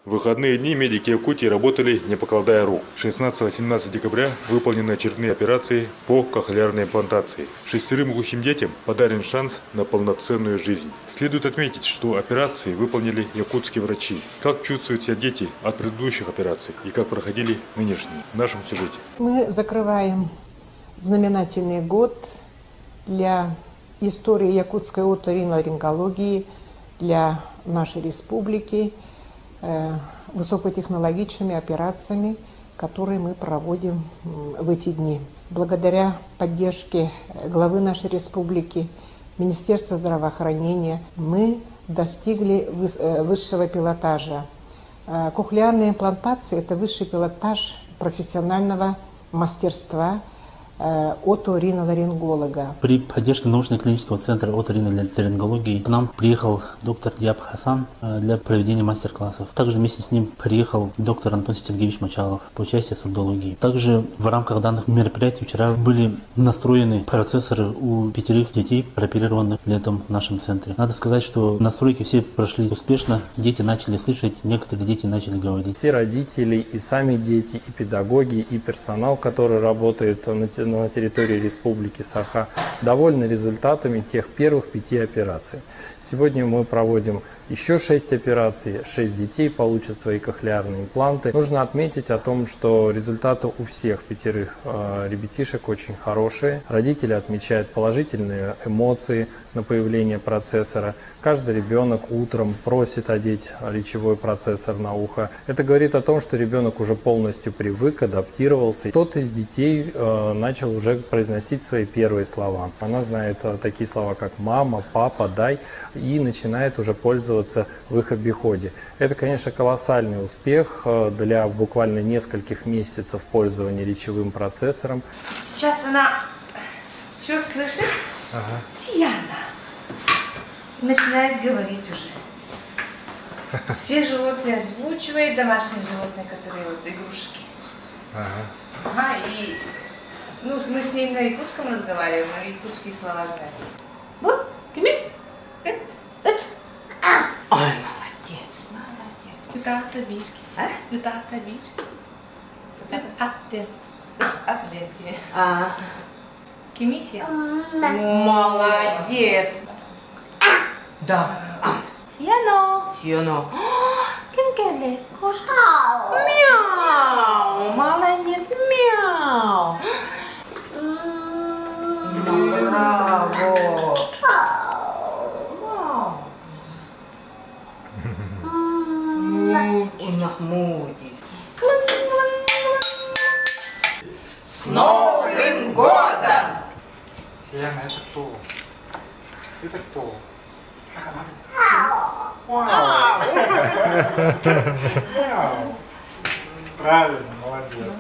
В выходные дни медики Якутии работали, не покладая рук. 16-17 декабря выполнены очередные операции по кохлеарной имплантации. 6 глухим детям подарен шанс на полноценную жизнь. Следует отметить, что операции выполнили якутские врачи. Как чувствуют себя дети от предыдущих операций и как проходили нынешние в нашем сюжете. Мы закрываем знаменательный год для истории якутской оториноларингологии, для нашей республики, высокотехнологичными операциями, которые мы проводим в эти дни. Благодаря поддержке главы нашей республики, Министерства здравоохранения, мы достигли высшего пилотажа. Кохлеарная имплантация – это высший пилотаж профессионального мастерства оториноларинголога. При поддержке научно-клинического центра оториноларингологии к нам приехал доктор Диаб Хасан для проведения мастер-классов. Также вместе с ним приехал доктор Антон Сергеевич Мочалов по части сурдологии. Также в рамках данных мероприятий вчера были настроены процессоры у 5 детей, прооперированных летом в нашем центре. Надо сказать, что настройки все прошли успешно, дети начали слышать, некоторые дети начали говорить. Все родители, и сами дети, и педагоги, и персонал, который работает на территории Республики Саха, довольны результатами тех первых 5 операций. Сегодня мы проводим еще 6 операций, 6 детей получат свои кохлеарные импланты. Нужно отметить о том, что результаты у всех 5 ребятишек очень хорошие. Родители отмечают положительные эмоции на появление процессора. Каждый ребенок утром просит одеть речевой процессор на ухо. Это говорит о том, что ребенок уже полностью привык, адаптировался. Кто-то из детей начал уже произносить свои первые слова. Она знает такие слова, как «мама», «папа», «дай», и начинает уже пользоваться в их обиходе. Это, конечно, колоссальный успех для буквально нескольких месяцев пользования речевым процессором. Сейчас она все слышит, Сияна начинает говорить уже. Все животные озвучивает, домашние животные, которые вот игрушки. И мы с ней на якутском разговариваем, но якутские слова знаем. Вот, кими, Ой, молодец, молодец. Это табишки. Это табишки. Это атте. Атте. Кимися. Молодец. Да. Сиано. Сиано. Ким келе? Кошка. Мяу. Молодец. Мяу. Браво. Он нахмурит. С Новым годом! Сияна, это кто? Это кто? Правильно, молодец.